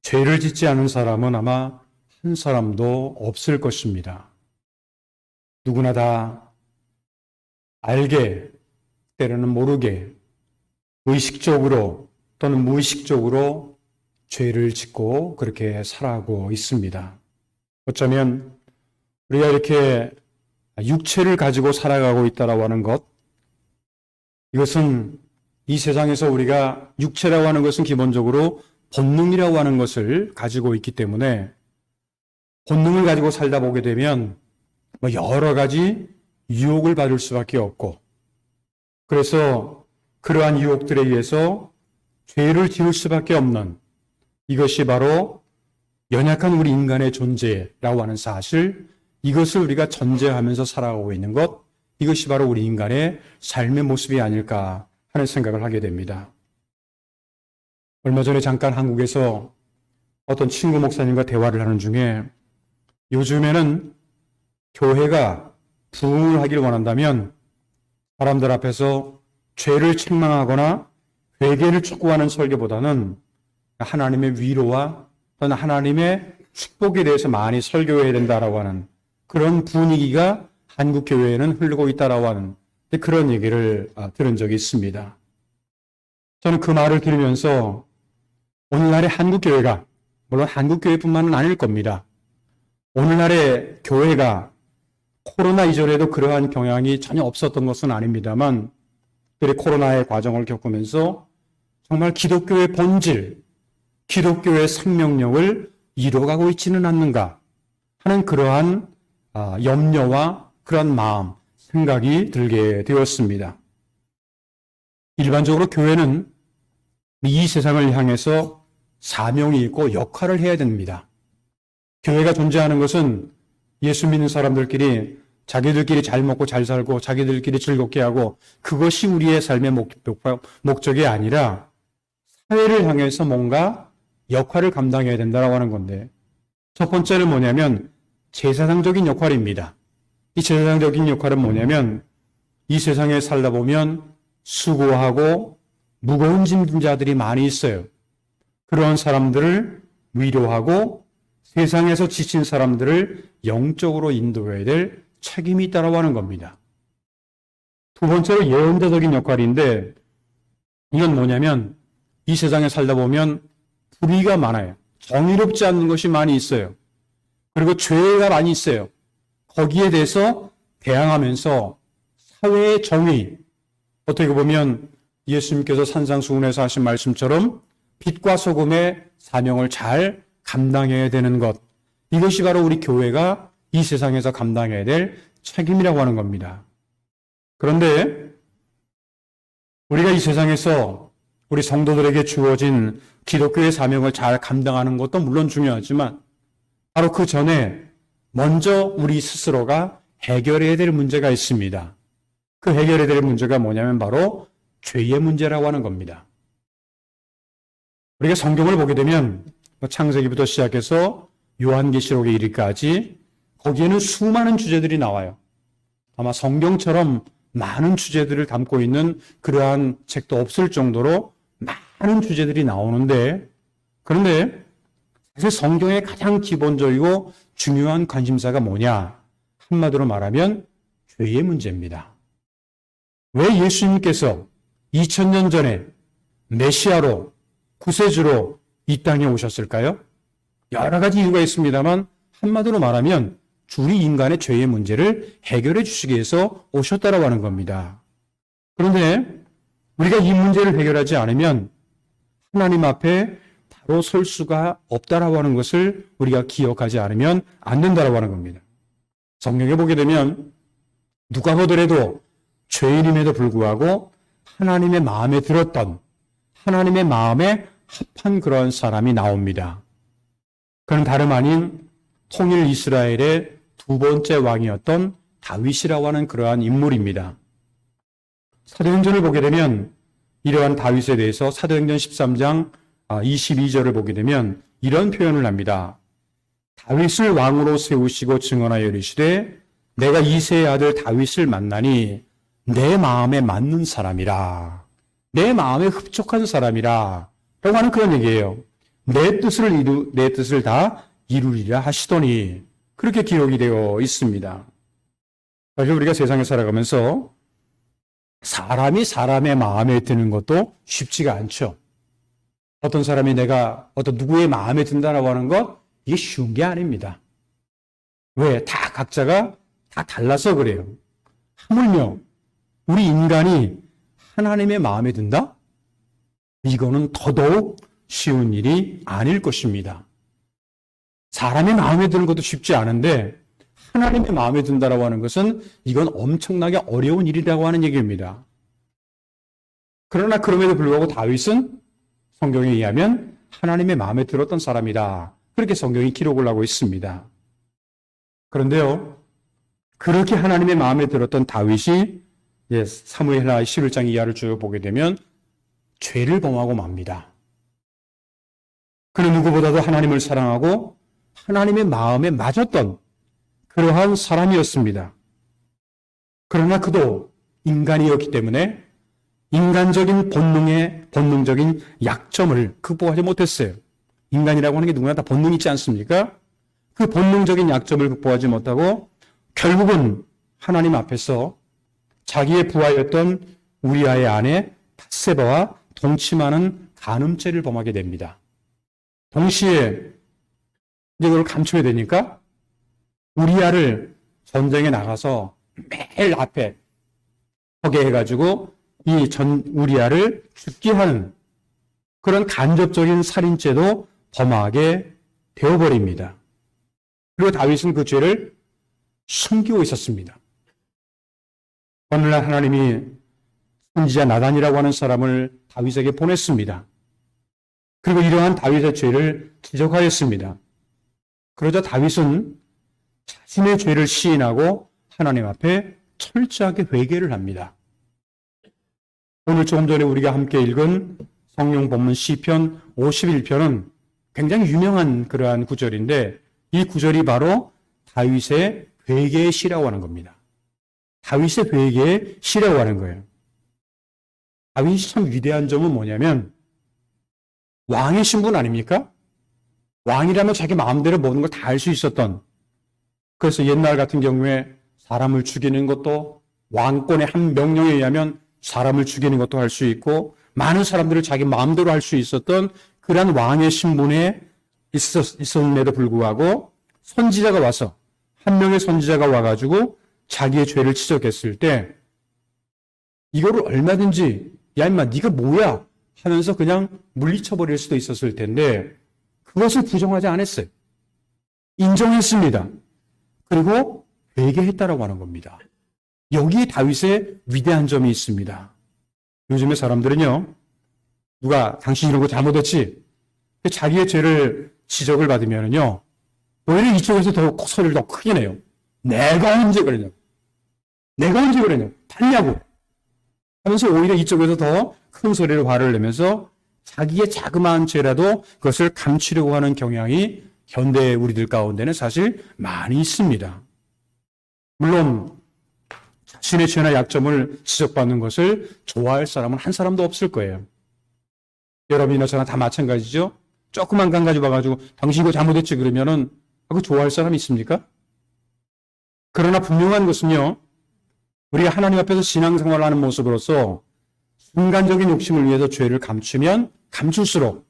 죄를 짓지 않은 사람은 아마 한 사람도 없을 것입니다. 누구나 다 알게, 때로는 모르게, 의식적으로 또는 무의식적으로 죄를 짓고 그렇게 살아가고 있습니다. 어쩌면 우리가 이렇게 육체를 가지고 살아가고 있다라고 하는 것, 이것은 이 세상에서 우리가 육체라고 하는 것은 기본적으로 본능이라고 하는 것을 가지고 있기 때문에 본능을 가지고 살다 보게 되면 여러 가지 유혹을 받을 수밖에 없고, 그래서 그러한 유혹들에 의해서 죄를 지을 수밖에 없는, 이것이 바로 연약한 우리 인간의 존재라고 하는 사실, 이것을 우리가 전제하면서 살아가고 있는 것, 이것이 바로 우리 인간의 삶의 모습이 아닐까 하는 생각을 하게 됩니다. 얼마 전에 잠깐 한국에서 어떤 친구 목사님과 대화를 하는 중에, 요즘에는 교회가 부흥을 하길 원한다면 사람들 앞에서 죄를 책망하거나 회개를 촉구하는 설교보다는 하나님의 위로와 또는 하나님의 축복에 대해서 많이 설교해야 된다라고 하는 그런 분위기가 한국 교회에는 흐르고 있다라고 하는 그런 얘기를 들은 적이 있습니다. 저는 그 말을 들으면서 오늘날의 한국 교회가, 물론 한국 교회뿐만은 아닐 겁니다. 오늘날의 교회가 코로나 이전에도 그러한 경향이 전혀 없었던 것은 아닙니다만, 특별히 코로나의 과정을 겪으면서 정말 기독교의 본질, 기독교의 생명력을 이뤄가고 있지는 않는가 하는 그러한 염려와 그런 마음, 생각이 들게 되었습니다. 일반적으로 교회는 이 세상을 향해서 사명이 있고 역할을 해야 됩니다. 교회가 존재하는 것은 예수 믿는 사람들끼리 자기들끼리 잘 먹고 잘 살고 자기들끼리 즐겁게 하고 그것이 우리의 삶의 목적이 아니라 사회를 향해서 뭔가 역할을 감당해야 된다고 하는 건데, 첫 번째는 뭐냐면 제사장적인 역할입니다. 이 제사장적인 역할은 뭐냐면 이 세상에 살다 보면 수고하고 무거운 짐진 자들이 많이 있어요. 그런 사람들을 위로하고 세상에서 지친 사람들을 영적으로 인도해야 될 책임이 있다고 하는 겁니다. 두 번째로 예언자적인 역할인데, 이건 뭐냐면 이 세상에 살다 보면 불의가 많아요. 정의롭지 않은 것이 많이 있어요. 그리고 죄가 많이 있어요. 거기에 대해서 대항하면서 사회의 정의, 어떻게 보면 예수님께서 산상수훈에서 하신 말씀처럼 빛과 소금의 사명을 잘 감당해야 되는 것, 이것이 바로 우리 교회가 이 세상에서 감당해야 될 책임이라고 하는 겁니다. 그런데 우리가 이 세상에서 우리 성도들에게 주어진 기독교의 사명을 잘 감당하는 것도 물론 중요하지만, 바로 그 전에 먼저 우리 스스로가 해결해야 될 문제가 있습니다. 그 해결해야 될 문제가 뭐냐면 바로 죄의 문제라고 하는 겁니다. 우리가 성경을 보게 되면 창세기부터 시작해서 요한계시록에 이르기까지 거기에는 수많은 주제들이 나와요. 아마 성경처럼 많은 주제들을 담고 있는 그러한 책도 없을 정도로 많은 주제들이 나오는데, 그런데 사실 성경의 가장 기본적이고 중요한 관심사가 뭐냐? 한마디로 말하면 죄의 문제입니다. 왜 예수님께서 2000년 전에 메시아로, 구세주로 이 땅에 오셨을까요? 여러 가지 이유가 있습니다만 한마디로 말하면 우리 인간의 죄의 문제를 해결해 주시기 위해서 오셨다라고 하는 겁니다. 그런데 우리가 이 문제를 해결하지 않으면 하나님 앞에 바로 설 수가 없다라고 하는 것을 우리가 기억하지 않으면 안 된다라고 하는 겁니다. 성경에 보게 되면 누가 보더라도 죄인임에도 불구하고 하나님의 마음에 들었던, 하나님의 마음에 합한 그런 사람이 나옵니다. 그는 다름 아닌 통일 이스라엘의 두 번째 왕이었던 다윗이라고 하는 그러한 인물입니다. 사도행전을 보게 되면 이러한 다윗에 대해서 사도행전 13장 22절을 보게 되면 이런 표현을 합니다. 다윗을 왕으로 세우시고 증언하여 이르시되 내가 이새의 아들 다윗을 만나니 내 마음에 맞는 사람이라, 내 마음에 흡족한 사람이라 라고 하는 그런 얘기예요. 내 뜻을 다 이루리라 하시더니 그렇게 기록이 되어 있습니다. 사실 우리가 세상에 살아가면서 사람이 사람의 마음에 드는 것도 쉽지가 않죠. 어떤 사람이 내가 어떤 누구의 마음에 든다라고 하는 것, 이게 쉬운 게 아닙니다. 왜? 다 각자가 다 달라서 그래요. 하물며 우리 인간이 하나님의 마음에 든다? 이거는 더더욱 쉬운 일이 아닐 것입니다. 사람의 마음에 드는 것도 쉽지 않은데 하나님의 마음에 든다라고 하는 것은 이건 엄청나게 어려운 일이라고 하는 얘기입니다. 그러나 그럼에도 불구하고 다윗은 성경에 의하면 하나님의 마음에 들었던 사람이다. 그렇게 성경이 기록을 하고 있습니다. 그런데요, 그렇게 하나님의 마음에 들었던 다윗이 사무엘하 11장 이하를 쭉 보게 되면 죄를 범하고 맙니다. 그는 누구보다도 하나님을 사랑하고 하나님의 마음에 맞았던 그러한 사람이었습니다. 그러나 그도 인간이었기 때문에 인간적인 본능적인 약점을 극복하지 못했어요. 인간이라고 하는 게 누구나 다 본능이 있지 않습니까? 그 본능적인 약점을 극복하지 못하고 결국은 하나님 앞에서 자기의 부하였던 우리아의 아내 밧세바와 동침하는 간음죄를 범하게 됩니다. 동시에 이걸 감춰야 되니까 우리아를 전쟁에 나가서 매일 앞에 서게 해가지고 이 우리아를 죽게 하는 그런 간접적인 살인죄도 범하게 되어버립니다. 그리고 다윗은 그 죄를 숨기고 있었습니다. 오늘날 하나님이 선지자 나단이라고 하는 사람을 다윗에게 보냈습니다. 그리고 이러한 다윗의 죄를 지적하였습니다. 그러자 다윗은 자신의 죄를 시인하고 하나님 앞에 철저하게 회개를 합니다. 오늘 조금 전에 우리가 함께 읽은 성경 본문 시편 51편은 굉장히 유명한 그러한 구절인데 이 구절이 바로 다윗의 회개의 시라고 하는 겁니다. 다윗의 회개의 시라고 하는 거예요. 다윗이 참 위대한 점은 뭐냐면 왕의 신분 아닙니까? 왕이라면 자기 마음대로 모든 걸 다 할 수 있었던, 그래서 옛날 같은 경우에 사람을 죽이는 것도 왕권의 한 명령에 의하면 사람을 죽이는 것도 할 수 있고 많은 사람들을 자기 마음대로 할 수 있었던 그러한 왕의 신분에 있었음에도 불구하고 선지자가 와서 한 명의 선지자가 와가지고 자기의 죄를 지적했을 때 이거를 얼마든지 야 임마 네가 뭐야 하면서 그냥 물리쳐버릴 수도 있었을 텐데 그것을 부정하지 않았어요. 인정했습니다. 그리고 회개했다라고 하는 겁니다. 여기에 다윗의 위대한 점이 있습니다. 요즘에 사람들은요, 누가 당신 이런 거 잘못했지? 자기의 죄를 지적을 받으면요, 오히려 이쪽에서 더 소리를 더 크게 내요. 내가 언제 그러냐고. 내가 언제 그러냐고. 봤냐고. 하면서 오히려 이쪽에서 더 큰 소리로 화를 내면서 자기의 자그마한 죄라도 그것을 감추려고 하는 경향이 현대 우리들 가운데는 사실 많이 있습니다. 물론 자신의 죄나 약점을 지적받는 것을 좋아할 사람은 한 사람도 없을 거예요. 여러분이나 저나 다 마찬가지죠. 조그만 간 가지고 와가지고 당신 이거 잘못했지 그러면은 그거 좋아할 사람이 있습니까? 그러나 분명한 것은요, 우리가 하나님 앞에서 신앙생활을 하는 모습으로서 순간적인 욕심을 위해서 죄를 감추면 감출수록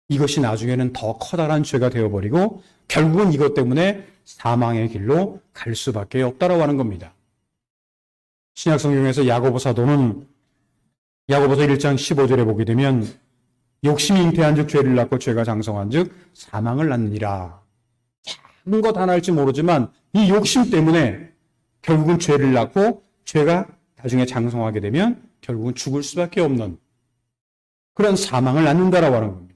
이것이 나중에는 더 커다란 죄가 되어버리고 결국은 이것 때문에 사망의 길로 갈 수밖에 없다라고 하는 겁니다. 신약성경에서 야고보 사도는 야고보서 1장 15절에 보게 되면 욕심이 잉태한 즉 죄를 낳고 죄가 장성한 즉 사망을 낳느니라. 작은 것 하나 할지 모르지만 이 욕심 때문에 결국은 죄를 낳고 죄가 나중에 장성하게 되면 결국은 죽을 수밖에 없는 그런 사망을 낳는다라고 하는 겁니다.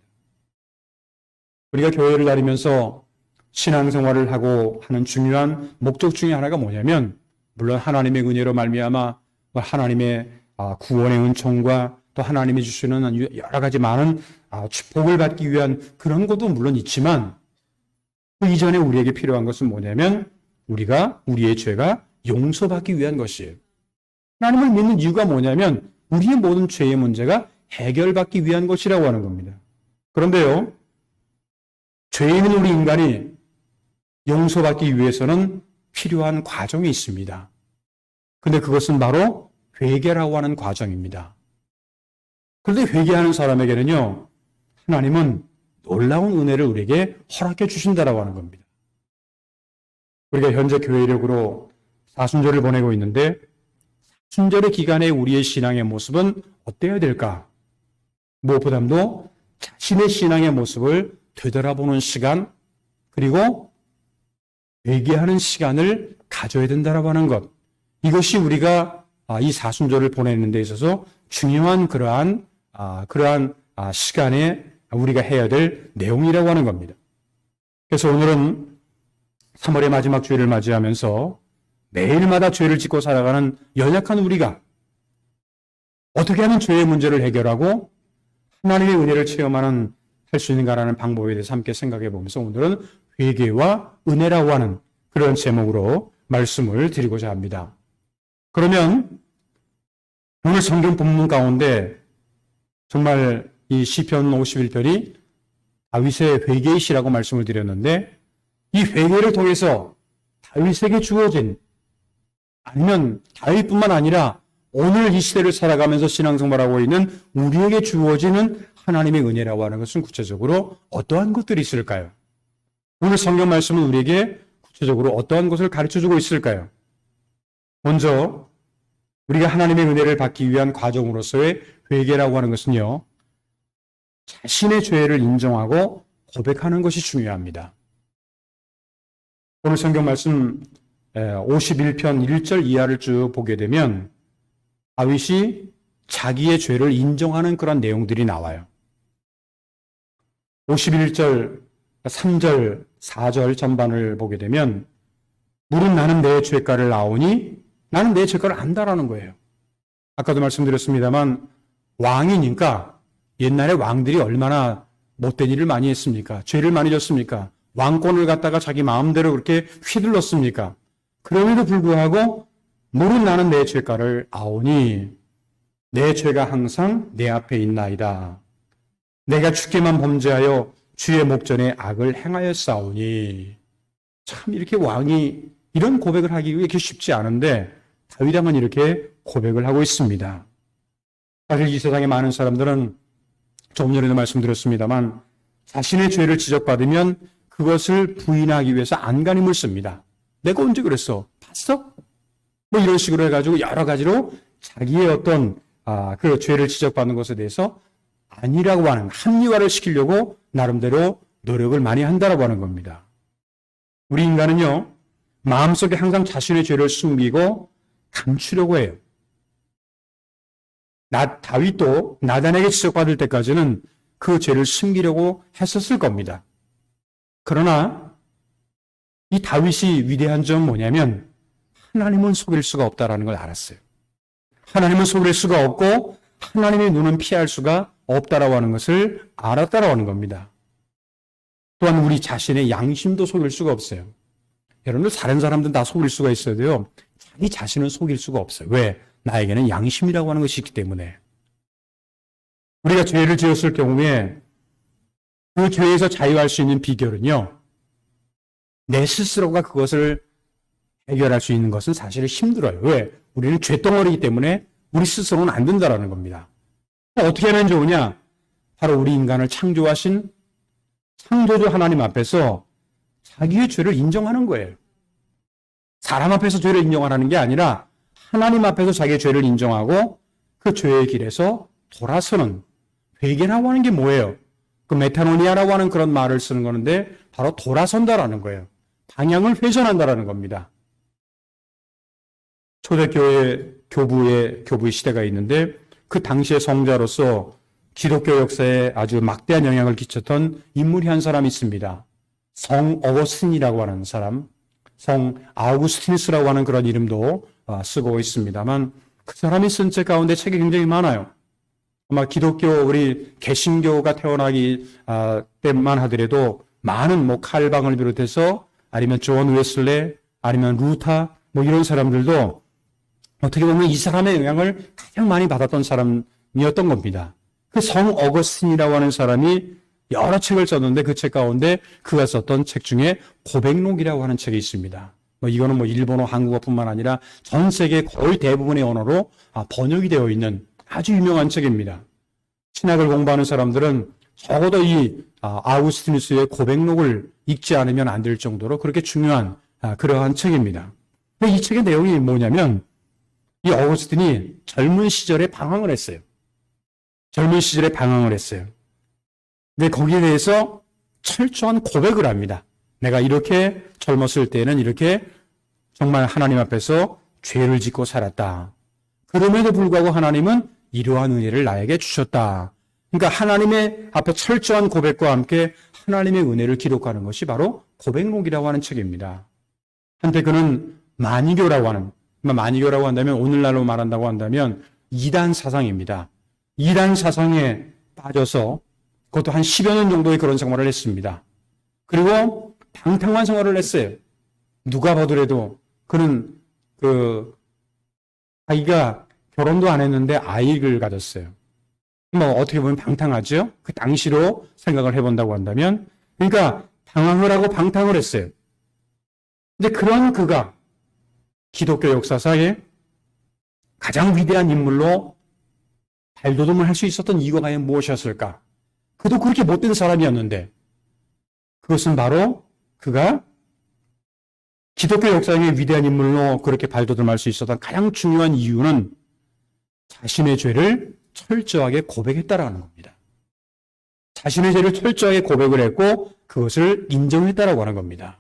우리가 교회를 다니면서 신앙생활을 하고 하는 중요한 목적 중에 하나가 뭐냐면 물론 하나님의 은혜로 말미암아 하나님의 구원의 은총과 또 하나님이 주시는 여러 가지 많은 축복을 받기 위한 그런 것도 물론 있지만 그 이전에 우리에게 필요한 것은 뭐냐면 우리의 죄가 용서받기 위한 것이에요. 하나님을 믿는 이유가 뭐냐면 우리의 모든 죄의 문제가 해결받기 위한 것이라고 하는 겁니다. 그런데요, 죄 있는 우리 인간이 용서받기 위해서는 필요한 과정이 있습니다. 근데 그것은 바로 회개라고 하는 과정입니다. 그런데 회개하는 사람에게는요, 하나님은 놀라운 은혜를 우리에게 허락해 주신다라고 하는 겁니다. 우리가 현재 교회 이력으로 사순절을 보내고 있는데 사순절의 기간에 우리의 신앙의 모습은 어때야 될까? 무엇보다도 자신의 신앙의 모습을 되돌아보는 시간, 그리고 회개하는 시간을 가져야 된다라고 하는 것. 이것이 우리가 이 사순절을 보내는 데 있어서 중요한 그러한 시간에 우리가 해야 될 내용이라고 하는 겁니다. 그래서 오늘은 3월의 마지막 주일을 맞이하면서 매일마다 죄를 짓고 살아가는 연약한 우리가 어떻게 하면 죄의 문제를 해결하고 하나님의 은혜를 체험하는 할 수 있는가라는 방법에 대해서 함께 생각해 보면서 오늘은 회개와 은혜라고 하는 그런 제목으로 말씀을 드리고자 합니다. 그러면 오늘 성경 본문 가운데 정말 이 시편 51편이 다윗의 회개의 시라고 말씀을 드렸는데 이 회개를 통해서 다윗에게 주어진 아니면 다윗뿐만 아니라 오늘 이 시대를 살아가면서 신앙생활하고 있는 우리에게 주어지는 하나님의 은혜라고 하는 것은 구체적으로 어떠한 것들이 있을까요? 오늘 성경 말씀은 우리에게 구체적으로 어떠한 것을 가르쳐주고 있을까요? 먼저 우리가 하나님의 은혜를 받기 위한 과정으로서의 회개라고 하는 것은요, 자신의 죄를 인정하고 고백하는 것이 중요합니다. 오늘 성경 말씀 51편 1절 이하를 쭉 보게 되면 다윗이 자기의 죄를 인정하는 그런 내용들이 나와요. 51절, 3절, 4절 전반을 보게 되면 물은 나는 내 죄가를 아오니 나는 내 죄가를 안다라는 거예요. 아까도 말씀드렸습니다만 왕이니까 옛날에 왕들이 얼마나 못된 일을 많이 했습니까? 죄를 많이 졌습니까? 왕권을 갖다가 자기 마음대로 그렇게 휘둘렀습니까? 그럼에도 불구하고 물은 나는 내 죄가를 아오니 내 죄가 항상 내 앞에 있나이다. 내가 주께만 범죄하여 주의 목전에 악을 행하였사오니. 참 이렇게 왕이 이런 고백을 하기 이렇게 쉽지 않은데 다윗 왕은 이렇게 고백을 하고 있습니다. 사실 이 세상에 많은 사람들은 조금 전에도 말씀드렸습니다만 자신의 죄를 지적받으면 그것을 부인하기 위해서 안간힘을 씁니다. 내가 언제 그랬어? 봤어? 뭐 이런 식으로 해가지고 여러 가지로 자기의 어떤 그 죄를 지적받는 것에 대해서 아니라고 하는 합리화를 시키려고 나름대로 노력을 많이 한다라고 하는 겁니다. 우리 인간은요, 마음속에 항상 자신의 죄를 숨기고 감추려고 해요. 다윗도 나단에게 지적받을 때까지는 그 죄를 숨기려고 했었을 겁니다. 그러나 이 다윗이 위대한 점은 뭐냐면 하나님은 속일 수가 없다라는 걸 알았어요. 하나님은 속일 수가 없고 하나님의 눈은 피할 수가 없다라고 하는 것을 알았다라고 하는 겁니다. 또한 우리 자신의 양심도 속일 수가 없어요. 여러분들 다른 사람들은 다 속일 수가 있어도요, 자기 자신은 속일 수가 없어요. 왜? 나에게는 양심이라고 하는 것이 있기 때문에. 우리가 죄를 지었을 경우에 그 죄에서 자유할 수 있는 비결은요, 내 스스로가 그것을 해결할 수 있는 것은 사실 힘들어요. 왜? 우리는 죄덩어리이기 때문에 우리 스스로는 안 된다라는 겁니다. 어떻게 하면 좋으냐? 바로 우리 인간을 창조하신 창조주 하나님 앞에서 자기의 죄를 인정하는 거예요. 사람 앞에서 죄를 인정하라는 게 아니라 하나님 앞에서 자기의 죄를 인정하고 그 죄의 길에서 돌아서는, 회개라고 하는 게 뭐예요? 그 메타노니아라고 하는 그런 말을 쓰는 건데 바로 돌아선다라는 거예요. 방향을 회전한다라는 겁니다. 초대교회 교부의 시대가 있는데 그 당시의 성자로서 기독교 역사에 아주 막대한 영향을 끼쳤던 인물이 한 사람이 있습니다. 성 어거스틴이라고 하는 사람, 성 아우구스티누스라고 하는 그런 이름도 쓰고 있습니다만 그 사람이 쓴 책 가운데 책이 굉장히 많아요. 아마 기독교 우리 개신교가 태어나기 때만 하더라도 많은 칼방을 비롯해서 아니면 존 웨슬레 아니면 루타 이런 사람들도 어떻게 보면 이 사람의 영향을 가장 많이 받았던 사람이었던 겁니다. 그 성 어거스틴이라고 하는 사람이 여러 책을 썼는데 그 책 가운데 그가 썼던 책 중에 고백록이라고 하는 책이 있습니다. 이거는 일본어, 한국어뿐만 아니라 전 세계 거의 대부분의 언어로 번역이 되어 있는 아주 유명한 책입니다. 신학을 공부하는 사람들은 적어도 이 아우구스티누스의 고백록을 읽지 않으면 안 될 정도로 그렇게 중요한 그러한 책입니다. 근데 이 책의 내용이 뭐냐면 이 어거스틴이 젊은 시절에 방황을 했어요. 젊은 시절에 방황을 했어요. 근데 거기에 대해서 철저한 고백을 합니다. 내가 이렇게 젊었을 때는 이렇게 정말 하나님 앞에서 죄를 짓고 살았다. 그럼에도 불구하고 하나님은 이러한 은혜를 나에게 주셨다. 그러니까 하나님의 앞에 철저한 고백과 함께 하나님의 은혜를 기록하는 것이 바로 고백록이라고 하는 책입니다. 한때 그는 마니교라고 한다면 오늘날로 말한다고 한다면 이단 사상입니다. 이단 사상에 빠져서 그것도 한 10여 년 정도의 그런 생활을 했습니다. 그리고 방탕한 생활을 했어요. 누가 보더라도 그는 자기가 결혼도 안 했는데 아이를 가졌어요. 어떻게 보면 방탕하죠? 그 당시로 생각을 해본다고 한다면. 그러니까 방황을 하고 방탕을 했어요. 근데 그런 그가 기독교 역사상에 가장 위대한 인물로 발돋움을 할 수 있었던 이유가 과연 무엇이었을까? 그도 그렇게 못된 사람이었는데 그것은 바로 그가 기독교 역사의 위대한 인물로 그렇게 발돋움할 수 있었던 가장 중요한 이유는 자신의 죄를 철저하게 고백했다라는 겁니다. 자신의 죄를 철저하게 고백을 했고 그것을 인정했다라고 하는 겁니다.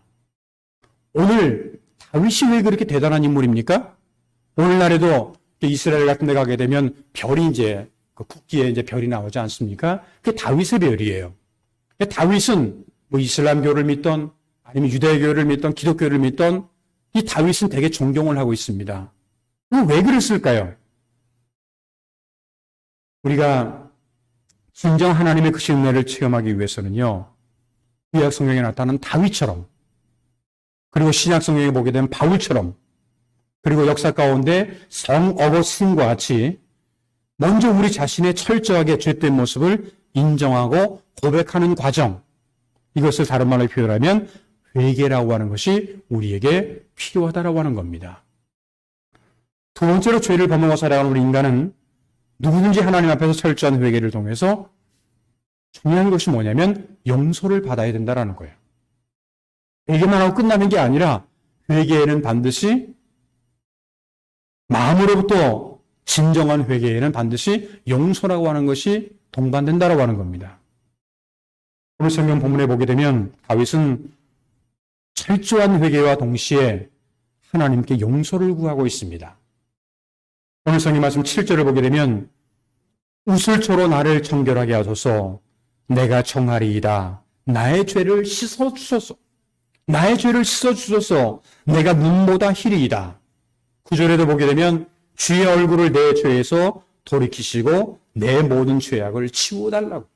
오늘 다윗이 왜 그렇게 대단한 인물입니까? 오늘날에도 이스라엘 같은 데 가게 되면 별이 이제 국기에 이제 별이 나오지 않습니까? 그게 다윗의 별이에요. 다윗은 이슬람교를 믿던 아니면 유대교를 믿던 기독교를 믿던 이 다윗은 되게 존경을 하고 있습니다. 왜 그랬을까요? 우리가 진정 하나님의 그 은혜를 체험하기 위해서는요. 구약 성경에 나타나는 다윗처럼 그리고 신약 성경에 보게 되면 바울처럼 그리고 역사 가운데 성 어거스틴과 같이 먼저 우리 자신의 철저하게 죄된 모습을 인정하고 고백하는 과정, 이것을 다른 말로 표현하면 회개라고 하는 것이 우리에게 필요하다라고 하는 겁니다. 두 번째로 죄를 범하고 살아가는 우리 인간은 누구든지 하나님 앞에서 철저한 회개를 통해서 중요한 것이 뭐냐면 용서를 받아야 된다는 거예요. 회개만 하고 끝나는 게 아니라 회개에는 반드시 마음으로부터 진정한 회개에는 반드시 용서라고 하는 것이 동반된다라고 하는 겁니다. 오늘 성경 본문에 보게 되면 다윗은 철저한 회개와 동시에 하나님께 용서를 구하고 있습니다. 오늘 성경 말씀 7절을 보게 되면 우슬초로 나를 정결하게 하소서 내가 청하리이다. 나의 죄를 씻어주소서. 나의 죄를 씻어주소서. 내가 눈보다 희리이다. 9절에도 보게 되면 주의 얼굴을 내 죄에서 돌이키시고 내 모든 죄악을 치워달라고.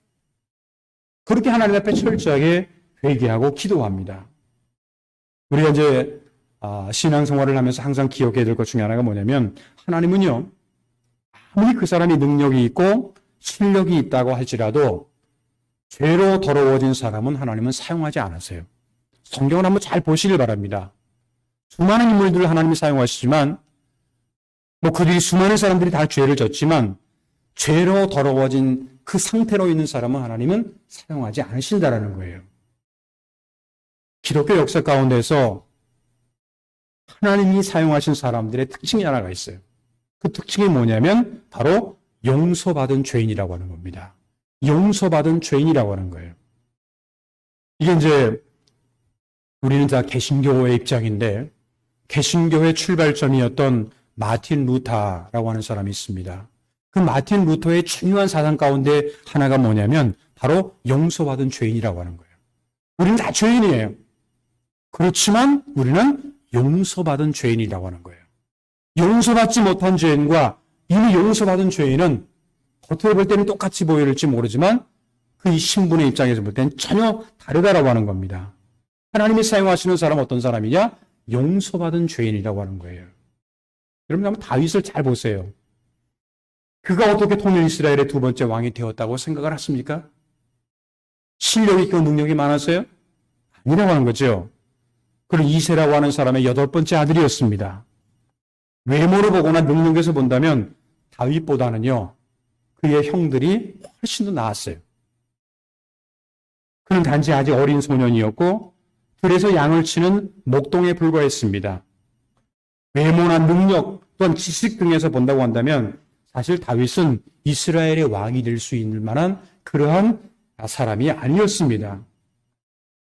그렇게 하나님 앞에 철저하게 회개하고 기도합니다. 우리가 이제 신앙생활을 하면서 항상 기억해야 될 것 중에 하나가 뭐냐면 하나님은요. 아무리 그 사람이 능력이 있고 실력이 있다고 할지라도 죄로 더러워진 사람은 하나님은 사용하지 않으세요. 성경을 한번 잘 보시길 바랍니다. 수많은 인물들을 하나님이 사용하시지만 그들이 수많은 사람들이 다 죄를 졌지만 죄로 더러워진 그 상태로 있는 사람은 하나님은 사용하지 않으신다라는 거예요. 기독교 역사 가운데서 하나님이 사용하신 사람들의 특징이 하나가 있어요. 그 특징이 뭐냐면 바로 용서받은 죄인이라고 하는 겁니다. 용서받은 죄인이라고 하는 거예요. 이게 이제 우리는 다 개신교의 입장인데 개신교의 출발점이었던 마틴 루터라고 하는 사람이 있습니다. 그 마틴 루터의 중요한 사상 가운데 하나가 뭐냐면 바로 용서받은 죄인이라고 하는 거예요. 우리는 다 죄인이에요. 그렇지만 우리는 용서받은 죄인이라고 하는 거예요. 용서받지 못한 죄인과 이미 용서받은 죄인은 겉으로 볼 때는 똑같이 보일지 모르지만 그 신분의 입장에서 볼 때는 전혀 다르다라고 하는 겁니다. 하나님이 사용하시는 사람은 어떤 사람이냐? 용서받은 죄인이라고 하는 거예요. 여러분 한번 다윗을 잘 보세요. 그가 어떻게 통일 이스라엘의 두 번째 왕이 되었다고 생각을 하십니까? 실력이 있고 능력이 많았어요? 아니라고 하는 거죠. 그리고 이세라고 하는 사람의 8번째 아들이었습니다. 외모로 보거나 능력에서 본다면 다윗보다는요, 그의 형들이 훨씬 더 나았어요. 그는 단지 아직 어린 소년이었고 들에서 양을 치는 목동에 불과했습니다. 외모나 능력 또한 지식 등에서 본다고 한다면 사실 다윗은 이스라엘의 왕이 될 수 있는 만한 그러한 사람이 아니었습니다.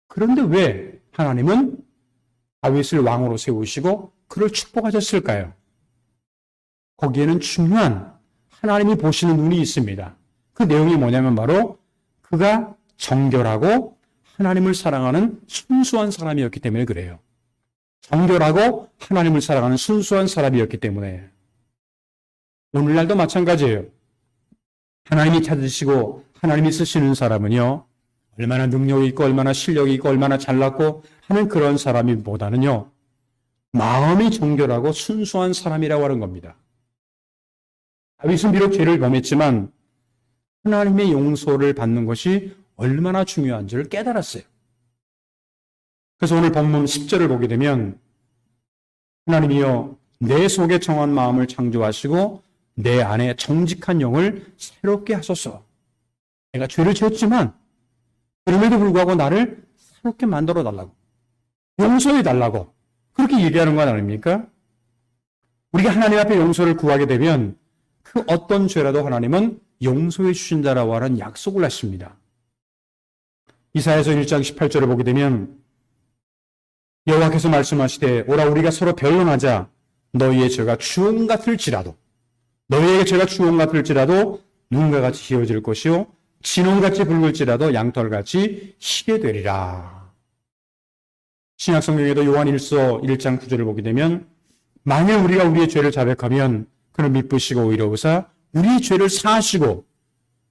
그런데 왜 하나님은 다윗을 왕으로 세우시고 그를 축복하셨을까요? 거기에는 중요한 하나님이 보시는 눈이 있습니다. 그 내용이 뭐냐면 바로 그가 정결하고 하나님을 사랑하는 순수한 사람이었기 때문에 그래요. 정결하고 하나님을 사랑하는 순수한 사람이었기 때문에. 오늘날도 마찬가지예요. 하나님이 찾으시고 하나님이 쓰시는 사람은요, 얼마나 능력이 있고 얼마나 실력이 있고 얼마나 잘났고 하는 그런 사람이보다는요, 마음이 정결하고 순수한 사람이라고 하는 겁니다. 다윗은 비록 죄를 범했지만 하나님의 용서를 받는 것이 얼마나 중요한지를 깨달았어요. 그래서 오늘 본문 10절을 보게 되면 하나님이여 내 속에 정한 마음을 창조하시고 내 안에 정직한 영을 새롭게 하소서. 내가 죄를 지었지만 그럼에도 불구하고 나를 새롭게 만들어 달라고, 용서해 달라고 그렇게 얘기하는 건 아닙니까? 우리가 하나님 앞에 용서를 구하게 되면 그 어떤 죄라도 하나님은 용서해 주신다라고 하는 약속을 하십니다. 이사야서 1장 18절을 보게 되면 여호와께서 말씀하시되 오라 우리가 서로 변론하자. 너희의 죄가 주홍 같을지라도 너희에게 죄가 주홍 같을지라도 눈과 같이 희어질 것이요 진홍같이 붉을지라도 양털같이 희게 되리라. 신약성경에도 요한 1서 1장 9절을 보게 되면 만일 우리가 우리의 죄를 자백하면 그는 미쁘시고 의로우사 우리의 죄를 사하시고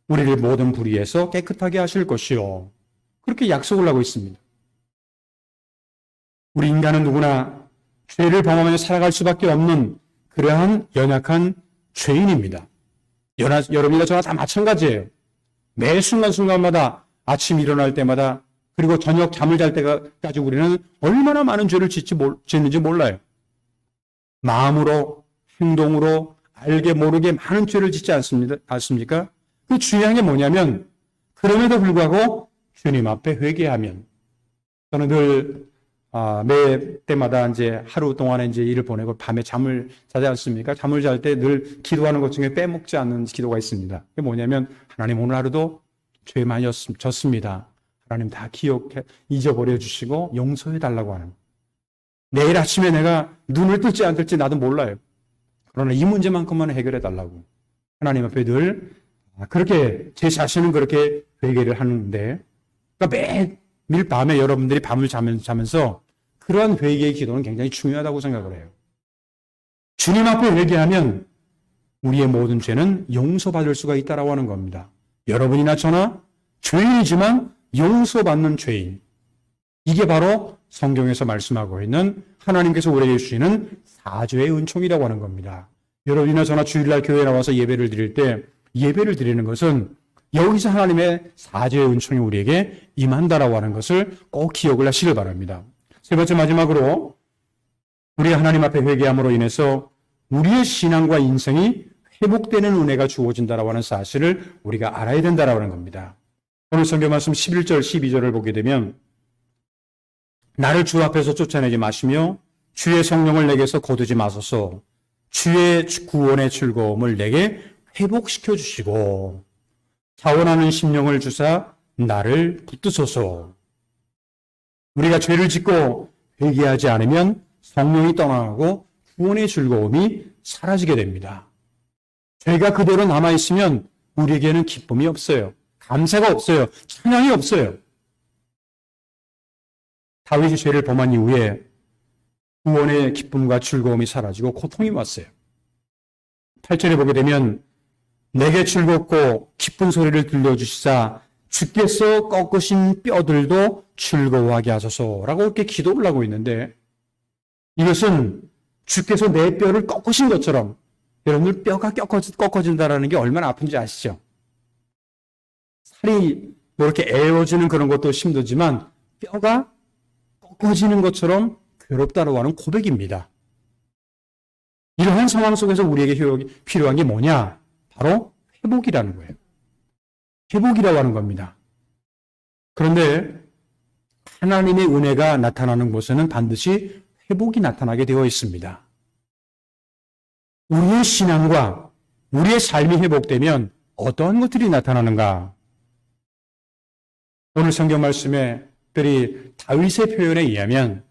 우리를 모든 불의에서 깨끗하게 하실 것이요. 그렇게 약속을 하고 있습니다. 우리 인간은 누구나 죄를 범하며 살아갈 수밖에 없는 그러한 연약한 죄인입니다. 여러분과 저나 다 마찬가지예요. 매 순간순간마다 아침 일어날 때마다 그리고 저녁 잠을 잘 때까지 우리는 얼마나 많은 죄를 짓는지 몰라요. 마음으로, 행동으로, 알게 모르게 많은 죄를 짓지 않습니까? 그 중요한 게 뭐냐면 그럼에도 불구하고 주님 앞에 회개하면 저는 늘 매 때마다 이제 하루 동안에 이제 일을 보내고 밤에 잠을 자지 않습니까? 잠을 잘 때 늘 기도하는 것 중에 빼먹지 않는 기도가 있습니다. 그게 뭐냐면 하나님 오늘 하루도 죄 많이 졌습니다. 하나님 다 잊어버려 주시고 용서해 달라고 하는. 내일 아침에 내가 눈을 뜰지 안 뜰지 나도 몰라요. 그러나 이 문제만큼만 해결해 달라고. 하나님 앞에 늘 그렇게 제 자신은 그렇게 회개를 하는데 그러니까 매일 밤에 여러분들이 밤을 자면서 그러한 회개의 기도는 굉장히 중요하다고 생각을 해요. 주님 앞에 회개하면 우리의 모든 죄는 용서받을 수가 있다라고 하는 겁니다. 여러분이나 저나 죄인이지만 용서받는 죄인. 이게 바로 성경에서 말씀하고 있는 하나님께서 우리에게 주시는 사죄의 은총이라고 하는 겁니다. 여러분이나 저나 주일날 교회에 나와서 예배를 드릴 때 예배를 드리는 것은 여기서 하나님의 사죄의 은총이 우리에게 임한다라고 하는 것을 꼭 기억을 하시길 바랍니다. 세 번째 마지막으로 우리가 하나님 앞에 회개함으로 인해서 우리의 신앙과 인생이 회복되는 은혜가 주어진다라고 하는 사실을 우리가 알아야 된다라고 하는 겁니다. 오늘 성경 말씀 11절 12절을 보게 되면 나를 주 앞에서 쫓아내지 마시며 주의 성령을 내게서 거두지 마소서. 주의 구원의 즐거움을 내게 회복시켜 주시고 자원하는 심령을 주사 나를 붙드소서. 우리가 죄를 짓고 회개하지 않으면 성령이 떠나가고 구원의 즐거움이 사라지게 됩니다. 죄가 그대로 남아있으면 우리에게는 기쁨이 없어요. 감사가 없어요. 찬양이 없어요. 다윗이 죄를 범한 이후에 구원의 기쁨과 즐거움이 사라지고 고통이 왔어요. 8절에 보게 되면 내게 즐겁고 기쁜 소리를 들려주시사 주께서 꺾으신 뼈들도 즐거워하게 하소서라고 이렇게 기도를 하고 있는데 이것은 주께서 내 뼈를 꺾으신 것처럼 여러분들 뼈가 꺾어진다는 게 얼마나 아픈지 아시죠? 살이 뭐 이렇게 에어지는 그런 것도 힘들지만 뼈가 꺾어지는 것처럼 괴롭다라고 하는 고백입니다. 이러한 상황 속에서 우리에게 필요한 게 뭐냐? 바로 회복이라는 거예요. 회복이라고 하는 겁니다. 그런데 하나님의 은혜가 나타나는 곳에는 반드시 회복이 나타나게 되어 있습니다. 우리의 신앙과 우리의 삶이 회복되면 어떤 것들이 나타나는가? 오늘 성경 말씀에 특별히 다윗의 표현에 의하면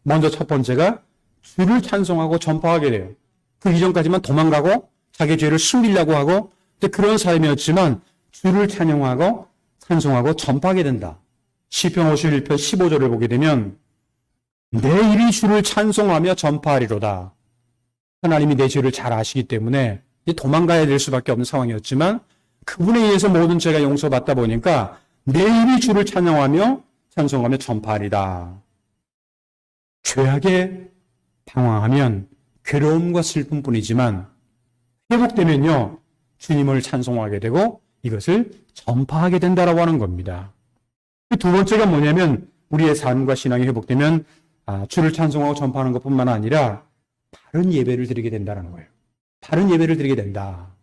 먼저 첫 번째가 주를 찬송하고 전파하게 돼요. 그 이전까지만 도망가고 자기 죄를 숨기려고 하고 그런 삶이었지만 주를 찬양하고 찬송하고 전파하게 된다. 시편 51편 15절을 보게 되면 내 입이 주를 찬송하며 전파하리로다. 하나님이 내 죄를 잘 아시기 때문에 도망가야 될 수밖에 없는 상황이었지만 그분에 의해서 모든 죄가 용서받다 보니까 내 입이 주를 찬양하며 찬송하며 전파하리다. 죄악에 방황하면 괴로움과 슬픔뿐이지만 회복되면요 주님을 찬송하게 되고 이것을 전파하게 된다라고 하는 겁니다. 두 번째가 뭐냐면 우리의 삶과 신앙이 회복되면 주를 찬송하고 전파하는 것뿐만 아니라 바른 예배를 드리게 된다는 거예요. 바른 예배를 드리게 된다.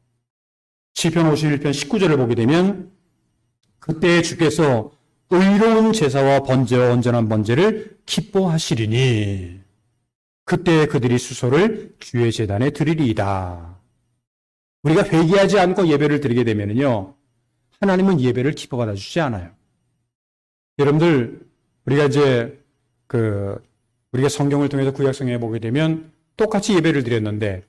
시편 51편 19절을 보게 되면 그때 주께서 의로운 제사와 번제와 온전한 번제를 기뻐하시리니 그때 그들이 수소를 주의 제단에 드리리이다. 우리가 회개하지 않고 예배를 드리게 되면요 하나님은 예배를 기뻐 받아주지 않아요. 여러분들 우리가 우리가 성경을 통해서 구약성경에 보게 되면 똑같이 예배를 드렸는데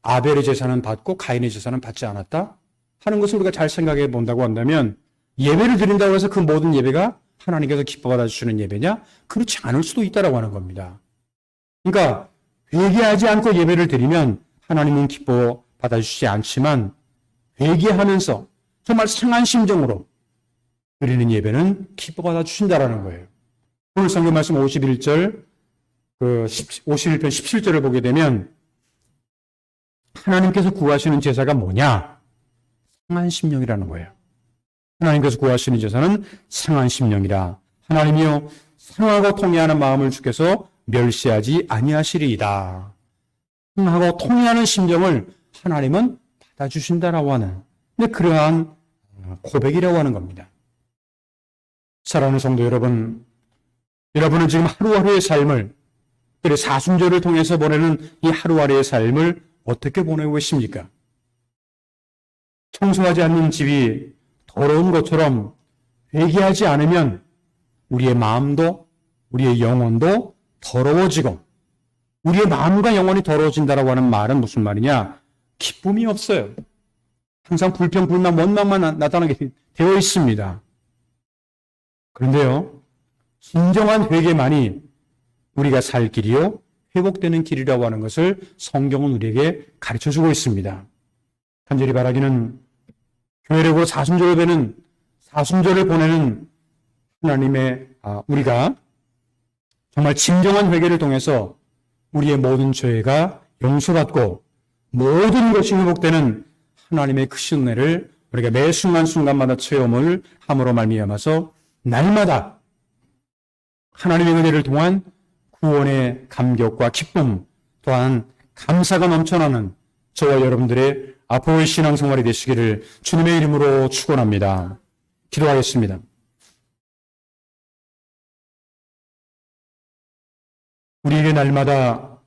아벨의 제사는 받고 가인의 제사는 받지 않았다 하는 것을 우리가 잘 생각해 본다고 한다면 예배를 드린다고 해서 그 모든 예배가 하나님께서 기뻐 받아주시는 예배냐? 그렇지 않을 수도 있다라고 하는 겁니다. 그러니까 회개하지 않고 예배를 드리면 하나님은 기뻐 받아주시지 않지만 회개하면서 정말 상한 심정으로 드리는 예배는 기뻐 받아주신다라는 거예요. 오늘 성경 말씀 51절 51편 17절을 보게 되면 하나님께서 구하시는 제사가 뭐냐? 상한 심령이라는 거예요. 하나님께서 구하시는 제사는 상한 심령이라. 하나님이여 상하고 통회하는 마음을 주께서 멸시하지 아니하시리이다. 상하고 통회하는 심정을 하나님은 받아주신다라고 하는 그러한 고백이라고 하는 겁니다. 사랑하는 성도 여러분, 여러분은 지금 하루하루의 삶을 그래 사순절을 통해서 보내는 이 하루하루의 삶을 어떻게 보내고 계십니까? 청소하지 않는 집이 더러운 것처럼 회개하지 않으면 우리의 마음도 우리의 영혼도 더러워지고 우리의 마음과 영혼이 더러워진다라고 하는 말은 무슨 말이냐? 기쁨이 없어요. 항상 불평, 불만, 원망만 나타나게 되어 있습니다. 그런데요, 진정한 회개만이 우리가 살 길이요, 회복되는 길이라고 하는 것을 성경은 우리에게 가르쳐주고 있습니다. 간절히 바라기는 교회력으로 사순절을 보내는 하나님의 우리가 정말 진정한 회개를 통해서 우리의 모든 죄가 용서받고 모든 것이 회복되는 하나님의 크신 은혜를 우리가 매 순간순간마다 체험을 함으로 말미암아서 날마다 하나님의 은혜를 통한 구원의 감격과 기쁨 또한 감사가 넘쳐나는 저와 여러분들의 앞으로의 신앙생활이 되시기를 주님의 이름으로 축원합니다. 기도하겠습니다. 우리에게 날마다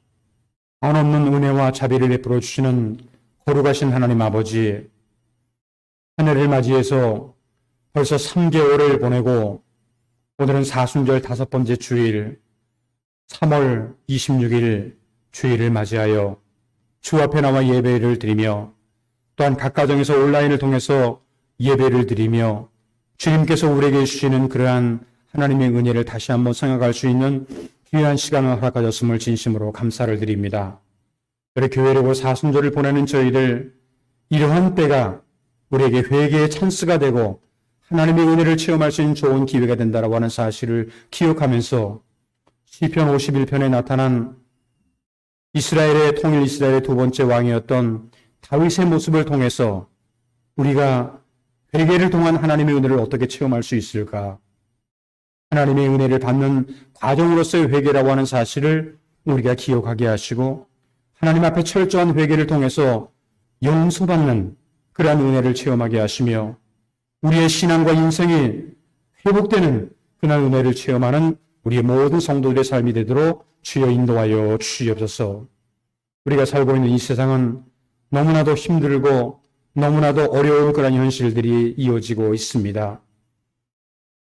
한없는 은혜와 자비를 베풀어 주시는 거룩하신 하나님 아버지, 한 해를 맞이해서 벌써 3개월을 보내고 오늘은 사순절 5번째 주일 3월 26일 주일을 맞이하여 주 앞에 나와 예배를 드리며 또한 각 가정에서 온라인을 통해서 예배를 드리며 주님께서 우리에게 주시는 그러한 하나님의 은혜를 다시 한번 생각할 수 있는 귀한 시간을 허락하셨음을 진심으로 감사를 드립니다. 우리 교회로 사순절을 보내는 저희들 이러한 때가 우리에게 회개의 찬스가 되고 하나님의 은혜를 체험할 수 있는 좋은 기회가 된다라고 하는 사실을 기억하면서 시편 51편에 나타난 통일 이스라엘의 두 번째 왕이었던 다윗의 모습을 통해서 우리가 회개를 통한 하나님의 은혜를 어떻게 체험할 수 있을까? 하나님의 은혜를 받는 과정으로서의 회개라고 하는 사실을 우리가 기억하게 하시고 하나님 앞에 철저한 회개를 통해서 용서받는 그러한 은혜를 체험하게 하시며 우리의 신앙과 인생이 회복되는 그날 은혜를 체험하는 우리의 모든 성도들의 삶이 되도록 주여 인도하여 주시옵소서. 우리가 살고 있는 이 세상은 너무나도 힘들고 너무나도 어려운 그런 현실들이 이어지고 있습니다.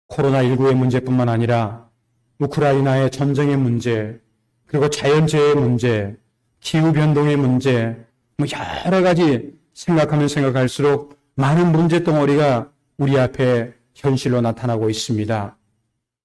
코로나19의 문제뿐만 아니라 우크라이나의 전쟁의 문제, 그리고 자연재해의 문제, 기후변동의 문제, 여러 가지 생각하면 생각할수록 많은 문제 덩어리가 우리 앞에 현실로 나타나고 있습니다.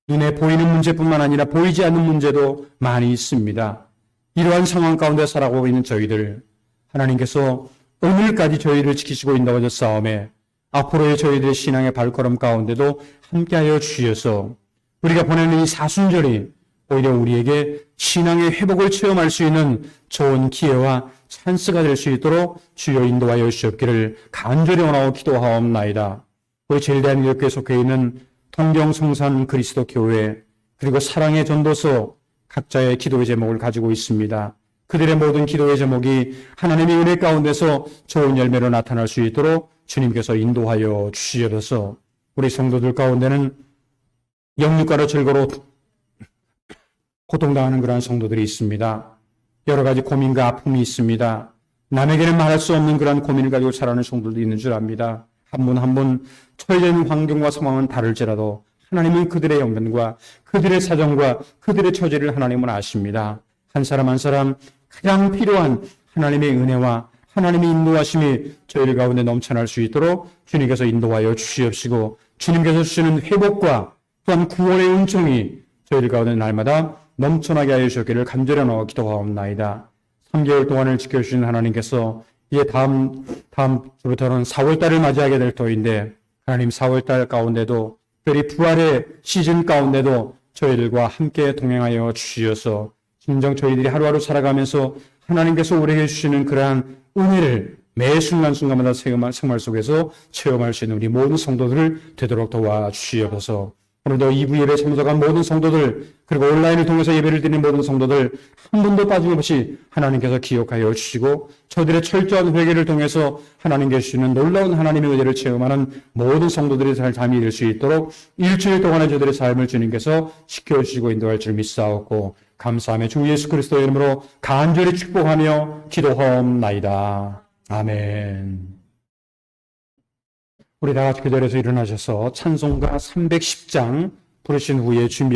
눈에 보이는 문제뿐만 아니라 보이지 않는 문제도 많이 있습니다. 이러한 상황 가운데 살아가고 있는 저희들, 하나님께서 오늘까지 저희를 지키시고 있다고 하셨사오매 앞으로의 저희들의 신앙의 발걸음 가운데도 함께하여 주셔서 우리가 보내는 이 사순절이 오히려 우리에게 신앙의 회복을 체험할 수 있는 좋은 기회와 찬스가 될 수 있도록 주여 인도하여 주시옵기를 간절히 원하고 기도하옵나이다. 우리 제일대한민국교회 속해 있는 통경성산 그리스도 교회 그리고 사랑의 전도서 각자의 기도의 제목을 가지고 있습니다. 그들의 모든 기도의 제목이 하나님의 은혜 가운데서 좋은 열매로 나타날 수 있도록 주님께서 인도하여 주시옵소서. 우리 성도들 가운데는 영육가로 즐거로 고통당하는 그러한 성도들이 있습니다. 여러 가지 고민과 아픔이 있습니다. 남에게는 말할 수 없는 그러한 고민을 가지고 살아가는 성도들도 있는 줄 압니다. 한 분 한 분 처해진 환경과 상황은 다를지라도 하나님은 그들의 영변과 그들의 사정과 그들의 처지를 하나님은 아십니다. 한 사람 한 사람 가장 필요한 하나님의 은혜와 하나님의 인도하심이 저희들 가운데 넘쳐날 수 있도록 주님께서 인도하여 주시옵시고 주님께서 주시는 회복과 또한 구원의 은총이 저희들 가운데 날마다 넘쳐나게 하여 주셨기를 간절히 원하고 기도하옵나이다. 3개월 동안을 지켜주신 하나님께서 이제 다음 주부터는 4월달을 맞이하게 될 터인데 하나님 4월달 가운데도 특별히 부활의 시즌 가운데도 저희들과 함께 동행하여 주시어서 진정 저희들이 하루하루 살아가면서 하나님께서 우리에게 주시는 그러한 은혜를 매 순간순간마다 생활 속에서 체험할 수 있는 우리 모든 성도들을 되도록 도와주시옵소서. 오늘도 2부 예배 참석한 모든 성도들 그리고 온라인을 통해서 예배를 드리는 모든 성도들 한 분도 빠짐없이 하나님께서 기억하여 주시고 저들의 철저한 회개를 통해서 하나님께 주시는 놀라운 하나님의 은혜를 체험하는 모든 성도들의 삶이 될 수 있도록 일주일 동안의 저들의 삶을 주님께서 지켜주시고 인도할 줄 믿사옵고 감사하며 주 예수 그리스도의 이름으로 간절히 축복하며 기도하옵나이다. 아멘. 우리 다 같이 그 자리에서 일어나셔서 찬송가 310장 부르신 후에 준비